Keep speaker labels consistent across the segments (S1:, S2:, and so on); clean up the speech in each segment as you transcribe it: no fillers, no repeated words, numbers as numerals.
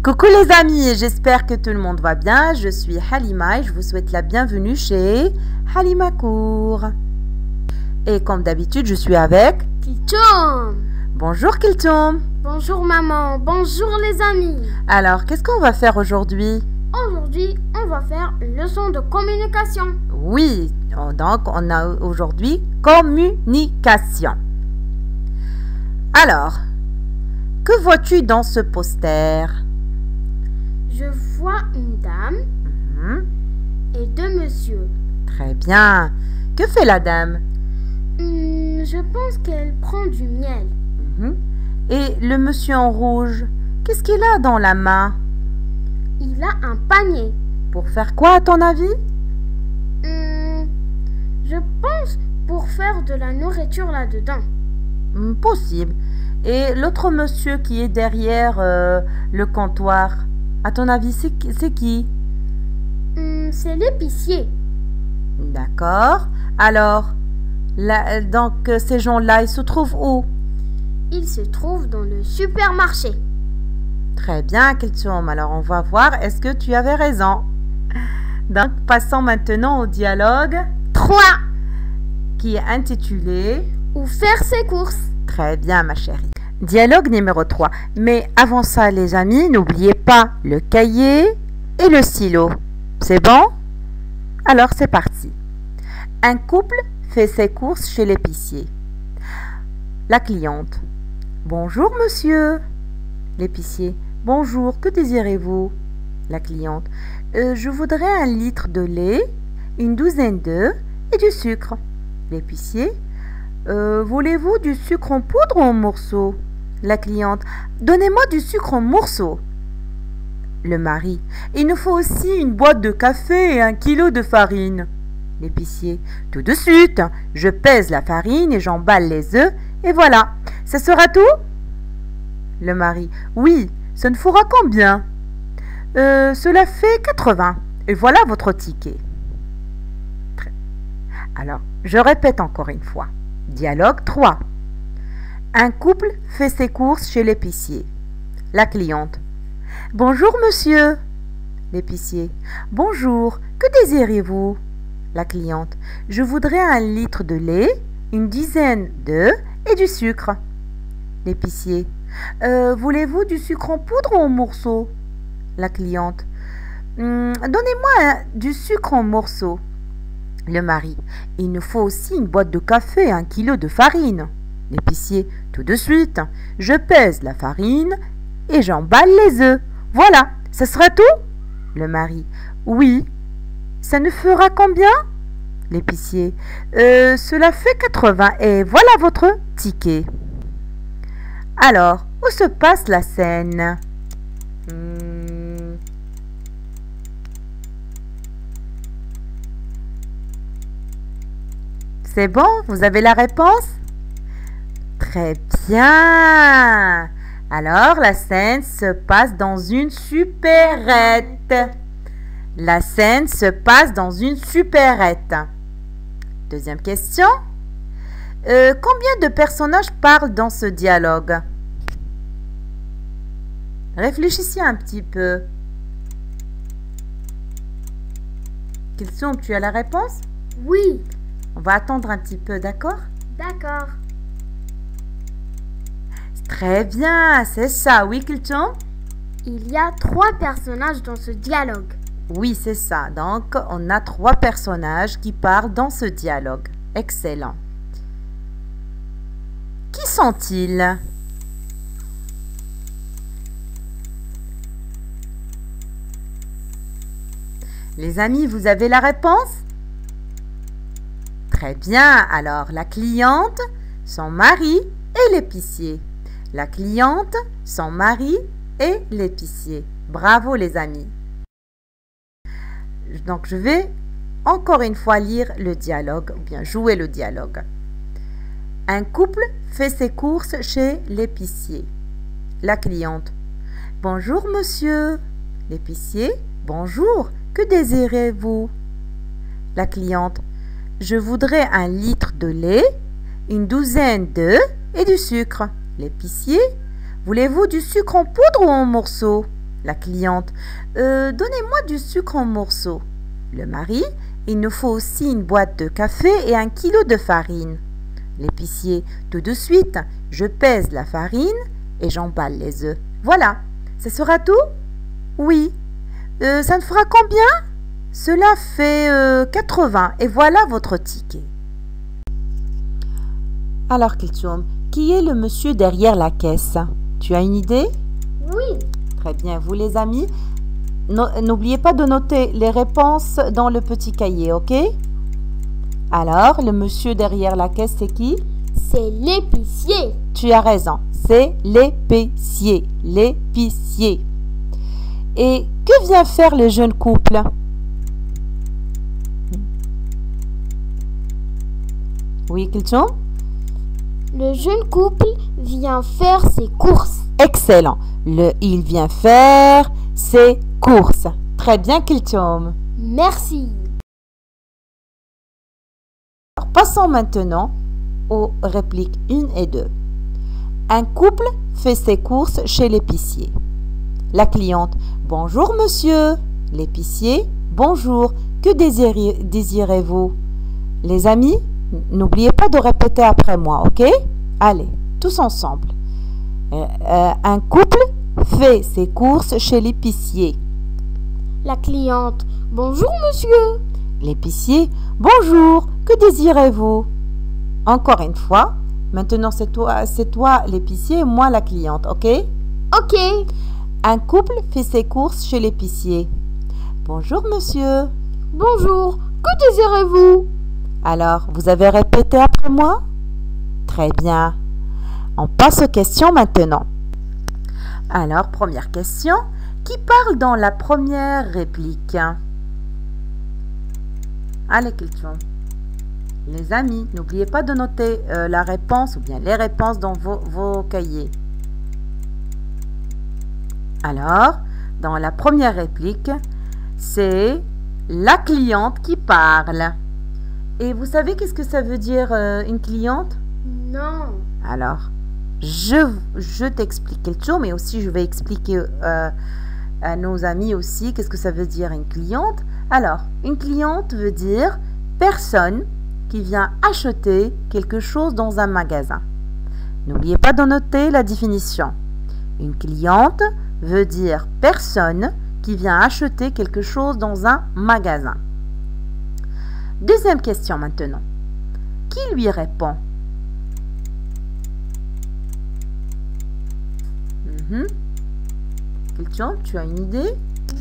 S1: Coucou les amis, j'espère que tout le monde va bien. Je suis Halima et je vous souhaite la bienvenue chez Halima Court. Et comme d'habitude, je suis avec
S2: Kiltoum.
S1: Bonjour Kiltoum.
S2: Bonjour maman, bonjour les amis.
S1: Alors, qu'est-ce qu'on va faire aujourd'hui?
S2: Aujourd'hui, on va faire une leçon de communication.
S1: Oui, donc on a aujourd'hui communication. Alors, que vois-tu dans ce poster?
S2: Je vois une dame et deux messieurs.
S1: Très bien. Que fait la dame?
S2: Je pense qu'elle prend du miel.
S1: Et le monsieur en rouge, qu'est-ce qu'il a dans la main?
S2: Il a un panier.
S1: Pour faire quoi à ton avis?
S2: Je pense pour faire de la nourriture là-dedans.
S1: Possible. Et l'autre monsieur qui est derrière le comptoir, à ton avis, c'est qui?
S2: C'est l'épicier.
S1: D'accord. Alors, donc ces gens-là, ils se trouvent où?
S2: Ils se trouvent dans le supermarché.
S1: Très bien, Kiltoum. Alors, on va voir, est-ce que tu avais raison? Donc, passons maintenant au dialogue
S2: 3.
S1: Qui est intitulé
S2: Où faire ses courses.
S1: Très bien, ma chérie. Dialogue numéro 3. Mais avant ça, les amis, n'oubliez pas le cahier et le stylo. C'est bon? Alors, c'est parti. Un couple fait ses courses chez l'épicier. La cliente. Bonjour, monsieur. L'épicier. Bonjour, que désirez-vous? La cliente. Je voudrais 1 litre de lait, une douzaine d'œufs et du sucre. L'épicier. Voulez-vous du sucre en poudre ou en morceaux? La cliente. Donnez-moi du sucre en morceaux. Le mari. Il nous faut aussi une boîte de café et 1 kilo de farine. L'épicier. Tout de suite, je pèse la farine et j'emballe les œufs et voilà. Ça sera tout? Le mari. Oui, ça ne fera combien? Cela fait 80. Et voilà votre ticket. Alors, je répète encore une fois. Dialogue 3. Un couple fait ses courses chez l'épicier. La cliente. Bonjour monsieur. L'épicier. Bonjour, que désirez-vous? La cliente. Je voudrais 1 litre de lait, une dizaine d'œufs et du sucre. L'épicier. Voulez-vous du sucre en poudre ou en morceaux? La cliente. Donnez-moi du sucre en morceaux. Le mari. Il nous faut aussi une boîte de café et 1 kilo de farine. L'épicier. Tout de suite. Je pèse la farine et j'emballe les œufs. Voilà, ce sera tout? Le mari. Oui. Ça ne fera combien? L'épicier. Cela fait 80 et voilà votre ticket. Alors, où se passe la scène? C'est bon? Vous avez la réponse? Très bien! Alors, la scène se passe dans une supérette. La scène se passe dans une supérette. Deuxième question. Combien de personnages parlent dans ce dialogue? Réfléchissez un petit peu. Kiltoum, tu as la réponse?
S2: Oui.
S1: On va attendre un petit peu, d'accord?
S2: D'accord.
S1: Très bien, c'est ça, oui Kiltoum?
S2: Il y a 3 personnages dans ce dialogue.
S1: Oui, c'est ça. Donc, on a 3 personnages qui parlent dans ce dialogue. Excellent. Qui sont-ils? Les amis, vous avez la réponse? Très bien. Alors, la cliente, son mari et l'épicier. La cliente, son mari et l'épicier. Bravo les amis. Donc, je vais encore une fois lire le dialogue, ou bien jouer le dialogue. Un couple fait ses courses chez l'épicier. La cliente. Bonjour monsieur. L'épicier. Bonjour, que désirez-vous? La cliente. Je voudrais 1 litre de lait, une douzaine d'œufs et du sucre. L'épicier. Voulez-vous du sucre en poudre ou en morceaux? La cliente, donnez-moi du sucre en morceaux. Le mari, il nous faut aussi une boîte de café et 1 kilo de farine. L'épicier, tout de suite, je pèse la farine et j'emballe les œufs. Voilà, ce sera tout? Oui. Ça ne fera combien? Cela fait 80 et voilà votre ticket. Alors Kulthum, qui est le monsieur derrière la caisse? Tu as une idée?
S2: Oui.
S1: Très bien, vous les amis, n'oubliez pas de noter les réponses dans le petit cahier, ok? Alors, le monsieur derrière la caisse, c'est qui?
S2: C'est l'épicier.
S1: Tu as raison, c'est l'épicier, l'épicier. Et que vient faire le jeune couple? Oui, Kulthum?
S2: Le jeune couple vient faire ses courses.
S1: Excellent. Il vient faire ses courses. Très bien, Kulthum.
S2: Merci.
S1: Alors, passons maintenant aux répliques 1 et 2. Un couple fait ses courses chez l'épicier. La cliente, bonjour monsieur. L'épicier, bonjour. Que désirez-vous? Les amis, n'oubliez pas de répéter après moi, ok? Allez, tous ensemble. Un couple fait ses courses chez l'épicier.
S2: La cliente, bonjour monsieur.
S1: L'épicier, bonjour, que désirez-vous? Encore une fois, maintenant c'est toi l'épicier et moi la cliente, ok?
S2: Ok.
S1: Un couple fait ses courses chez l'épicier. Bonjour monsieur.
S2: Bonjour, que désirez-vous?
S1: Alors, vous avez répété après moi? Très bien. On passe aux questions maintenant. Alors, première question. Qui parle dans la première réplique? Allez, Kulthum. Les amis, n'oubliez pas de noter la réponse ou bien les réponses dans vos cahiers. Alors, dans la première réplique, c'est la cliente qui parle. Et vous savez qu'est-ce que ça veut dire une cliente?
S2: Non.
S1: Alors, je t'explique quelque chose, mais aussi je vais expliquer à nos amis aussi qu'est-ce que ça veut dire une cliente. Alors, une cliente veut dire personne qui vient acheter quelque chose dans un magasin. N'oubliez pas de noter la définition. Une cliente veut dire personne qui vient acheter quelque chose dans un magasin. Deuxième question maintenant. Qui lui répond? Kulthum, tu as une idée?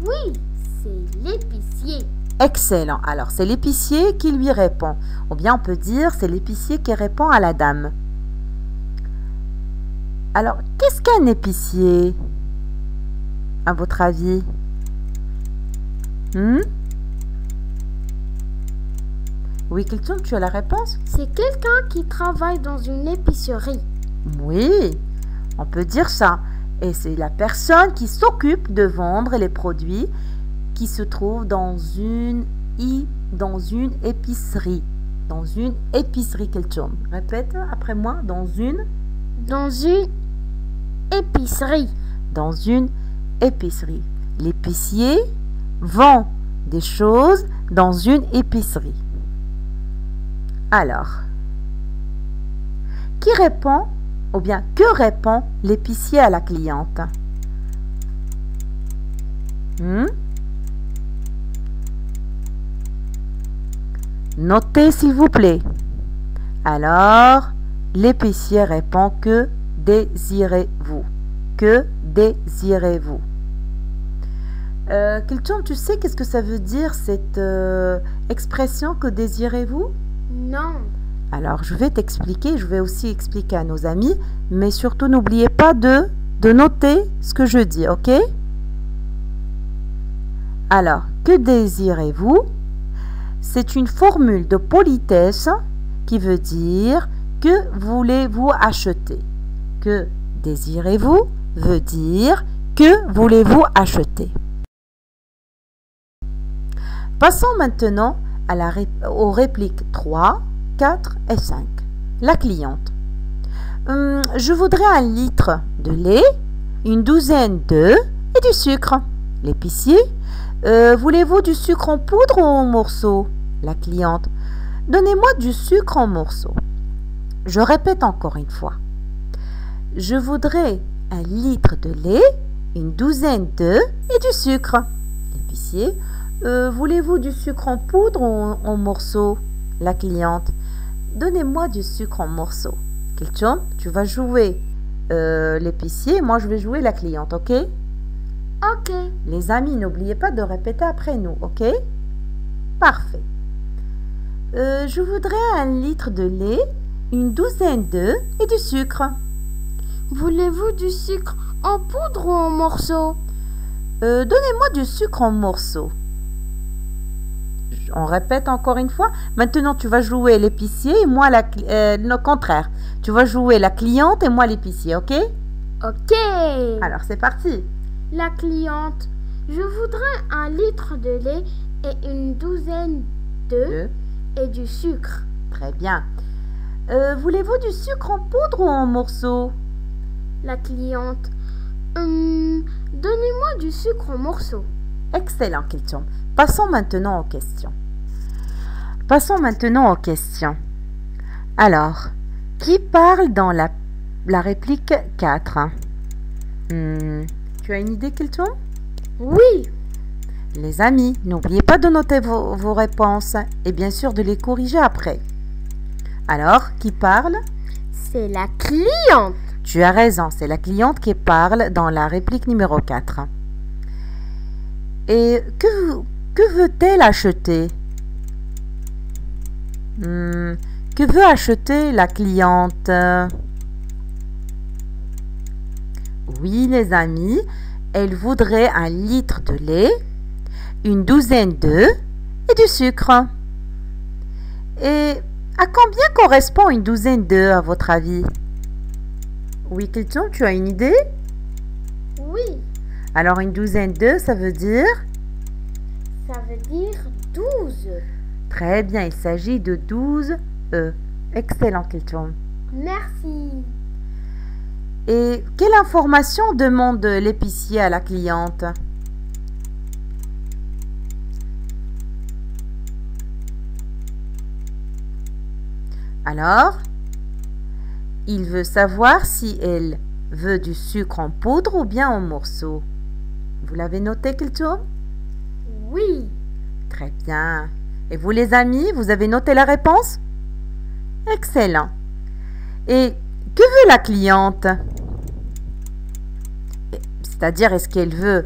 S2: Oui, c'est l'épicier.
S1: Excellent. Alors, c'est l'épicier qui lui répond. Ou bien on peut dire c'est l'épicier qui répond à la dame. Alors, qu'est-ce qu'un épicier? À votre avis? Oui, Kulthum, tu as la réponse?
S2: C'est quelqu'un qui travaille dans une épicerie.
S1: Oui, on peut dire ça. Et c'est la personne qui s'occupe de vendre les produits qui se trouvent dans une épicerie. Dans une épicerie, Kulthum. Répète après moi. Dans une
S2: épicerie.
S1: Dans une épicerie. L'épicier vend des choses dans une épicerie. Alors, qui répond ou bien que répond l'épicier à la cliente? Notez s'il vous plaît. Alors, l'épicier répond que désirez-vous? Que désirez-vous? Kulthum, tu sais qu'est-ce que ça veut dire cette expression que désirez-vous?
S2: Non.
S1: Alors, je vais t'expliquer, je vais aussi expliquer à nos amis, mais surtout n'oubliez pas de noter ce que je dis, ok? Alors, que désirez-vous? C'est une formule de politesse qui veut dire que voulez-vous acheter? Que désirez-vous veut dire que voulez-vous acheter? Passons maintenant aux répliques 3, 4 et 5. La cliente. Je voudrais 1 litre de lait, une douzaine d'œufs et du sucre. L'épicier, voulez-vous du sucre en poudre ou en morceaux? La cliente, donnez-moi du sucre en morceaux. Je répète encore une fois. Je voudrais 1 litre de lait, une douzaine d'œufs et du sucre. L'épicier, voulez-vous du sucre en poudre ou en morceaux? La cliente, donnez-moi du sucre en morceaux. Kelchom, tu vas jouer l'épicier, moi je vais jouer la cliente, ok?
S2: Ok.
S1: Les amis, n'oubliez pas de répéter après nous, ok? Parfait. Je voudrais 1 litre de lait, une douzaine d'œufs et du sucre.
S2: Voulez-vous du sucre en poudre ou en morceaux?
S1: Donnez-moi du sucre en morceaux. On répète encore une fois. Maintenant, tu vas jouer l'épicier et moi le contraire. Tu vas jouer la cliente et moi l'épicier, ok?
S2: Ok.
S1: Alors, c'est parti.
S2: La cliente, je voudrais 1 litre de lait et une douzaine d'œufs et du sucre.
S1: Très bien. Voulez-vous du sucre en poudre ou en morceaux?
S2: La cliente, donnez-moi du sucre en morceaux.
S1: Excellent, question. Passons maintenant aux questions. Alors, qui parle dans la réplique 4? Tu as une idée, Kelton?
S2: Oui.
S1: Les amis, n'oubliez pas de noter vos réponses et bien sûr de les corriger après. Alors, qui parle?
S2: C'est la cliente.
S1: Tu as raison, c'est la cliente qui parle dans la réplique numéro 4. Et que veut-elle acheter? Que veut acheter la cliente? Oui, les amis, elle voudrait 1 litre de lait, une douzaine d'œufs et du sucre. Et à combien correspond une douzaine d'œufs à votre avis? Oui, Kelton, tu as une idée?
S2: Oui.
S1: Alors, une douzaine d'œufs, ça veut dire?
S2: Ça veut dire 12.
S1: Très bien, il s'agit de 12 œufs. Excellent, Kelton.
S2: Merci.
S1: Et quelle information demande l'épicier à la cliente? Alors, il veut savoir si elle veut du sucre en poudre ou bien en morceaux. Vous l'avez noté, Kelton?
S2: Oui.
S1: Très bien. Et vous, les amis, vous avez noté la réponse? Excellent. Et que veut la cliente? C'est-à-dire, est-ce qu'elle veut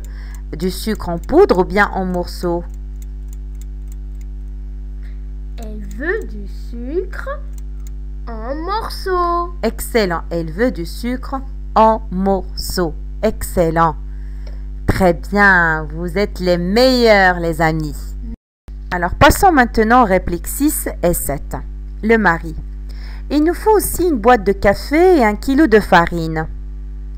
S1: du sucre en poudre ou bien en morceaux?
S2: Elle veut du sucre en morceaux.
S1: Excellent. Elle veut du sucre en morceaux. Excellent. Très bien. Vous êtes les meilleurs, les amis. Alors, passons maintenant aux répliques 6 et 7. Le mari. Il nous faut aussi une boîte de café et 1 kilo de farine.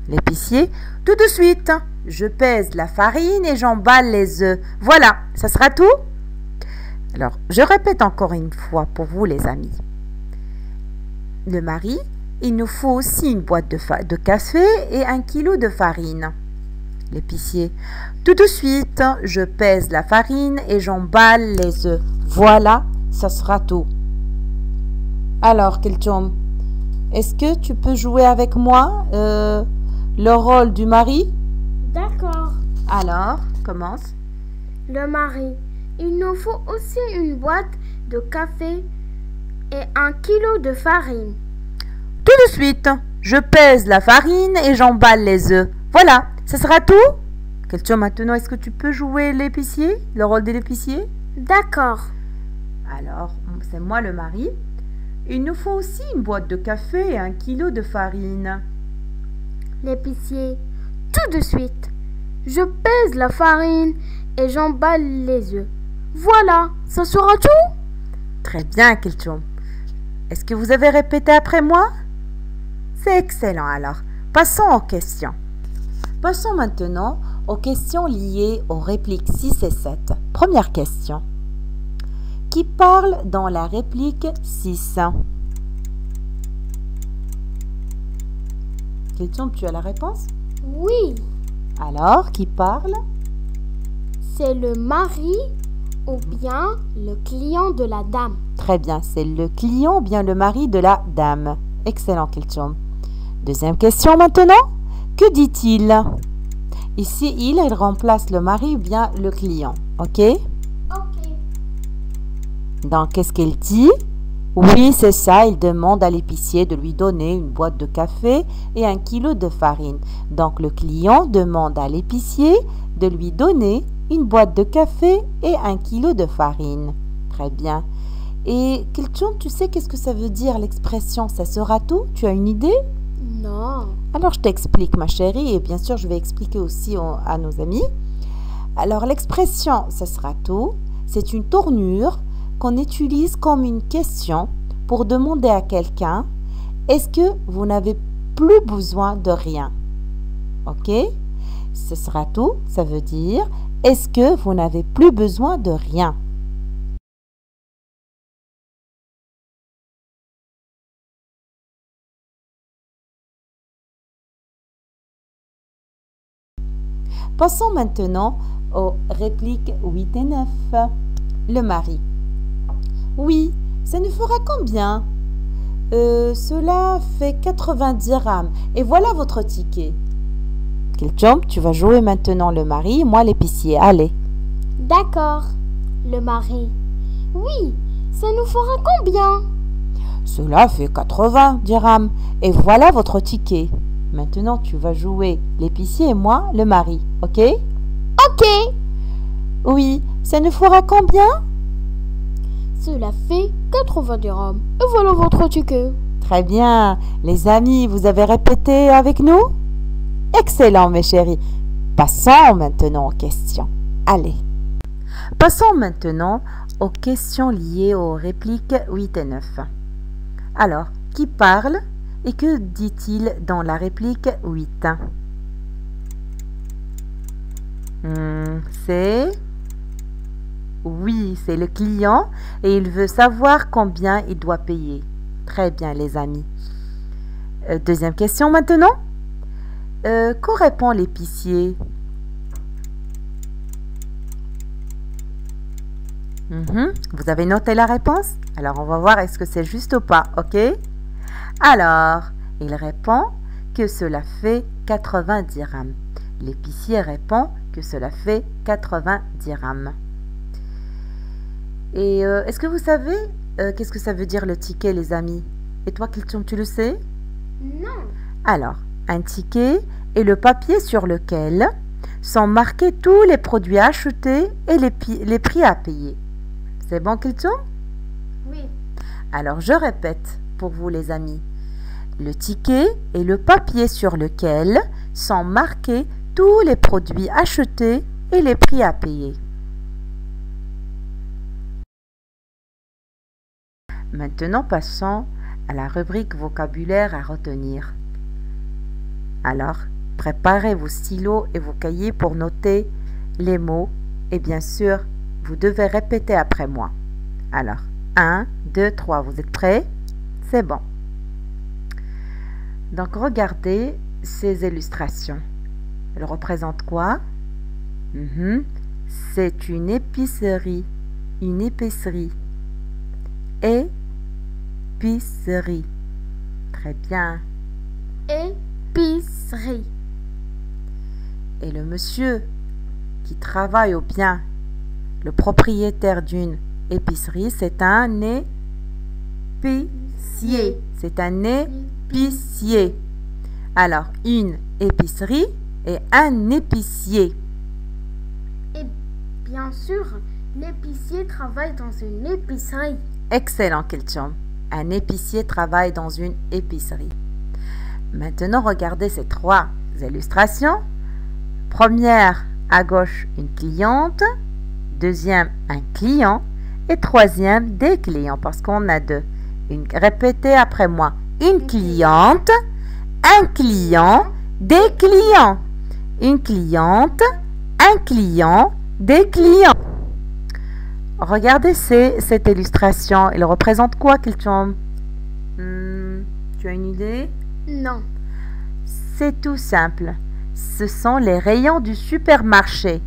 S1: L'épicier. Tout de suite. Je pèse la farine et j'emballe les œufs. Voilà, ça sera tout? Alors, je répète encore une fois pour vous, les amis. Le mari, il nous faut aussi une boîte de café et 1 kilo de farine. L'épicier, tout de suite, je pèse la farine et j'emballe les œufs. Voilà, ça sera tout. Alors, Kelton, est-ce que tu peux jouer avec moi le rôle du mari?
S2: D'accord.
S1: Alors, commence.
S2: Le mari, il nous faut aussi une boîte de café et 1 kilo de farine.
S1: Tout de suite, je pèse la farine et j'emballe les œufs. Voilà, ça sera tout? Kelton, maintenant, est-ce que tu peux jouer l'épicier, le rôle de l'épicier?
S2: D'accord.
S1: Alors, c'est moi le mari. Il nous faut aussi une boîte de café et 1 kilo de farine.
S2: L'épicier, tout de suite. Je pèse la farine et j'emballe les œufs. Voilà, ça sera tout?
S1: Très bien, Kelton. Est-ce que vous avez répété après moi? C'est excellent alors. Passons aux questions. Passons maintenant aux questions liées aux répliques 6 et 7. Première question. Qui parle dans la réplique 6? Kelton, tu as la réponse?
S2: Oui.
S1: Alors, qui parle?
S2: C'est le mari ou bien le client de la dame.
S1: Très bien, c'est le client ou bien le mari de la dame. Excellent, Kilchum. Deuxième question maintenant. Que dit-il? Ici, il remplace le mari ou bien le client. Ok?
S2: Ok.
S1: Donc, qu'est-ce qu'il dit? Oui, c'est ça, il demande à l'épicier de lui donner une boîte de café et 1 kilo de farine. Donc, le client demande à l'épicier de lui donner une boîte de café et 1 kilo de farine. Très bien. Et Kilchum, tu sais qu'est-ce que ça veut dire l'expression « ça sera tout » ? Tu as une idée ?
S2: Non.
S1: Alors, je t'explique, ma chérie, et bien sûr, je vais expliquer aussi à nos amis. Alors, l'expression « ça sera tout », c'est une tournure qu'on utilise comme une question pour demander à quelqu'un « est-ce que vous n'avez plus besoin de rien ?» Ok? Ce sera tout, ça veut dire « est-ce que vous n'avez plus besoin de rien ?» Passons maintenant aux répliques 8 et 9. Le mari. Oui, ça nous fera combien? Cela fait 90 dirhams. Et voilà votre ticket. Kilchum, tu vas jouer maintenant le mari, moi l'épicier. Allez.
S2: D'accord. Le mari. Oui, ça nous fera combien?
S1: Cela fait 80 dirhams. Et voilà votre ticket. Maintenant, tu vas jouer l'épicier et moi le mari. Ok?
S2: Ok.
S1: Oui, ça nous fera combien?
S2: Cela fait 90 dirhams. Et voilà votre ticket.
S1: Très bien. Les amis, vous avez répété avec nous? Excellent, mes chéris. Passons maintenant aux questions. Allez. Passons maintenant aux questions liées aux répliques 8 et 9. Alors, qui parle et que dit-il dans la réplique 8? C'est... Oui, c'est le client et il veut savoir combien il doit payer. Très bien, les amis. Deuxième question maintenant. Que répond l'épicier? Vous avez noté la réponse? Alors, on va voir est-ce que c'est juste ou pas, ok? Alors, il répond que cela fait 80 dirhams. L'épicier répond que cela fait 80 dirhams. Et est-ce que vous savez qu'est-ce que ça veut dire le ticket, les amis? Et toi, Kilchum, tu le sais?
S2: Non.
S1: Alors, un ticket est le papier sur lequel sont marqués tous les produits achetés et les prix à payer. C'est bon, Kilchum?
S2: Oui.
S1: Alors, je répète pour vous, les amis. Le ticket est le papier sur lequel sont marqués tous les produits achetés et les prix à payer. Maintenant, passons à la rubrique vocabulaire à retenir. Alors, préparez vos stylos et vos cahiers pour noter les mots et bien sûr, vous devez répéter après moi. Alors, 1, 2, 3, vous êtes prêts? C'est bon. Donc, regardez ces illustrations. Elles représentent quoi? C'est une épicerie. Une épicerie. Épicerie. Très bien.
S2: Épicerie.
S1: Et le monsieur qui travaille ou bien le propriétaire d'une épicerie, c'est un épicier. C'est un épicier. Alors, une épicerie et un épicier.
S2: Et bien sûr, l'épicier travaille dans une épicerie.
S1: Excellent, Kilchum. Un épicier travaille dans une épicerie. Maintenant, regardez ces 3 illustrations. Première, à gauche, une cliente. Deuxième, un client. Et troisième, des clients, parce qu'on a 2. Répétez après moi. Une cliente, un client, des clients. Une cliente, un client, des clients. Regardez cette illustration. Elle représente quoi, Kilchum? Tu as une idée?
S2: Non.
S1: C'est tout simple. ce sont les rayons du supermarché.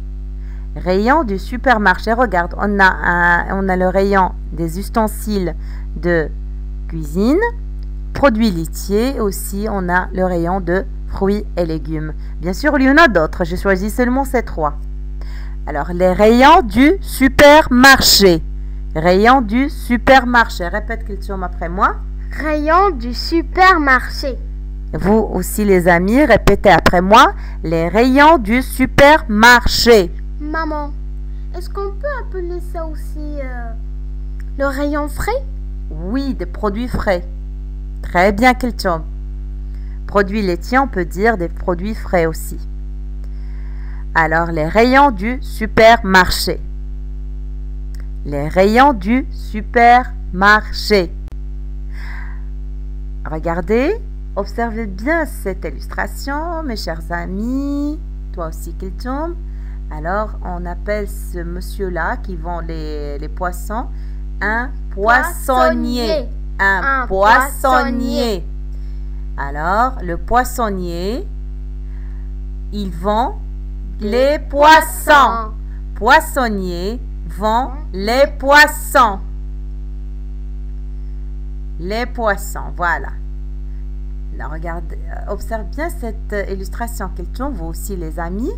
S1: Rayons du supermarché, regarde, on a le rayon des ustensiles de cuisine, produits laitiers, aussi on a le rayon de fruits et légumes. Bien sûr, il y en a d'autres, j'ai choisi seulement ces trois. Alors, les rayons du supermarché. Rayon du supermarché. Répète Kiltium après moi.
S2: Rayon du supermarché.
S1: Vous aussi les amis, répétez après moi. Les rayons du supermarché.
S2: Maman, est-ce qu'on peut appeler ça aussi le rayon frais?
S1: Oui, des produits frais. Très bien Kiltium. Produits laitiers, on peut dire des produits frais aussi. Alors, les rayons du supermarché. Les rayons du supermarché. Regardez, observez bien cette illustration, mes chers amis. Toi aussi, Kiltium. Alors, on appelle ce monsieur-là qui vend les poissons un poissonnier. Un poissonnier. Alors, le poissonnier, il vend les poissons. Poissonnier vend les poissons. Les poissons, voilà. Là, regardez, observe bien cette illustration. Kiltium, vous aussi les amis.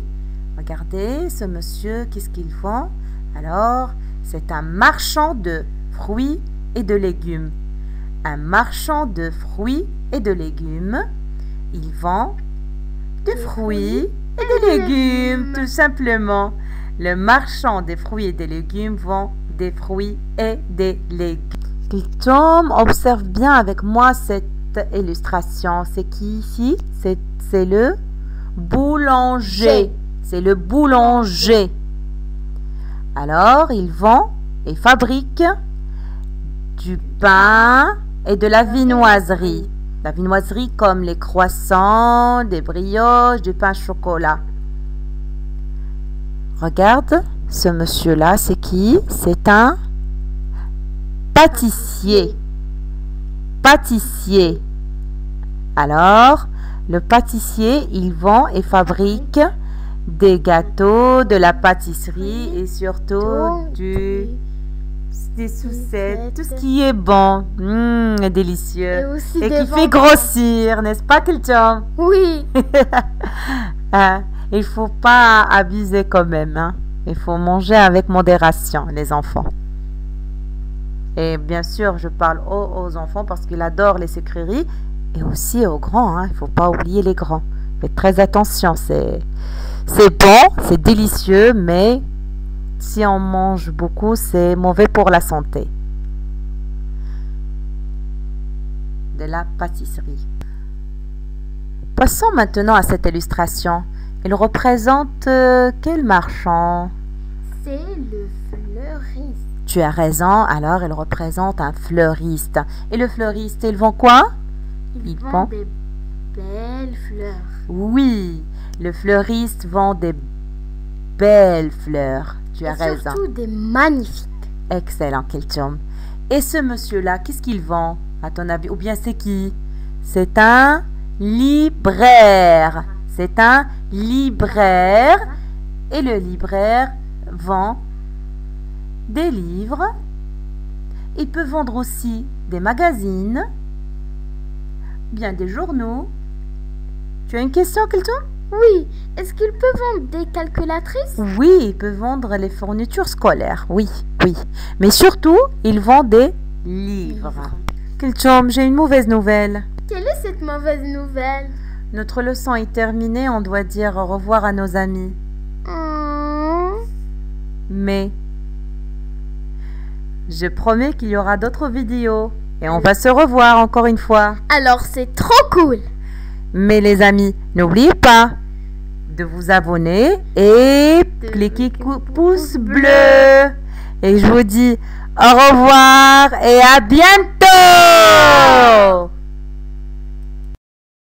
S1: Regardez, ce monsieur, qu'est-ce qu'il vend? Alors, c'est un marchand de fruits et de légumes. Un marchand de fruits et de légumes. Il vend des fruits et des légumes, tout simplement. Le marchand des fruits et des légumes vend des fruits et des légumes. Kiltium, observe bien avec moi cette illustration. C'est qui ici? C'est le boulanger. C'est le boulanger. Alors, il vend et fabrique du pain et de la viennoiserie. La viennoiserie comme les croissants, des brioches, du pain au chocolat. Regarde, ce monsieur-là, c'est qui? C'est un pâtissier. Pâtissier. Alors, le pâtissier, il vend et fabrique des gâteaux, de la pâtisserie et surtout des sucettes, tout ce qui est bon, délicieux et qui fait grossir, n'est-ce pas Kiltium?
S2: Oui.
S1: Il faut pas abuser quand même, hein. Il faut manger avec modération, les enfants. Et bien sûr, je parle aux enfants parce qu'ils adorent les sucreries et aussi aux grands, hein. Il ne faut pas oublier les grands. Faites très attention, c'est bon, c'est délicieux, mais si on mange beaucoup, c'est mauvais pour la santé. De la pâtisserie. Passons maintenant à cette illustration. Il représente quel marchand?
S2: C'est le fleuriste.
S1: Tu as raison, alors il représente un fleuriste. Et le fleuriste, il vend quoi?
S2: Il vend des belles fleurs.
S1: Oui, le fleuriste vend des belles fleurs. Tu as raison.
S2: Surtout des magnifiques.
S1: Excellent, Kiltium. Et ce monsieur-là, qu'est-ce qu'il vend, à ton avis? Ou bien c'est qui? C'est un libraire. C'est un libraire. Et le libraire vend des livres. Il peut vendre aussi des magazines, bien des journaux. Tu as une question, Kiltium?
S2: Oui. Est-ce qu'il peut vendre des calculatrices?
S1: Oui, il peut vendre les fournitures scolaires. Oui, oui. Mais surtout, il vend des livres. Kiltium, j'ai une mauvaise nouvelle.
S2: Quelle est cette mauvaise nouvelle?
S1: Notre leçon est terminée, on doit dire au revoir à nos amis. Mais je promets qu'il y aura d'autres vidéos et on va se revoir encore une fois.
S2: Alors c'est trop cool.
S1: Mais les amis, n'oubliez pas de vous abonner et cliquer pouce bleu. Et je vous dis au revoir et à bientôt.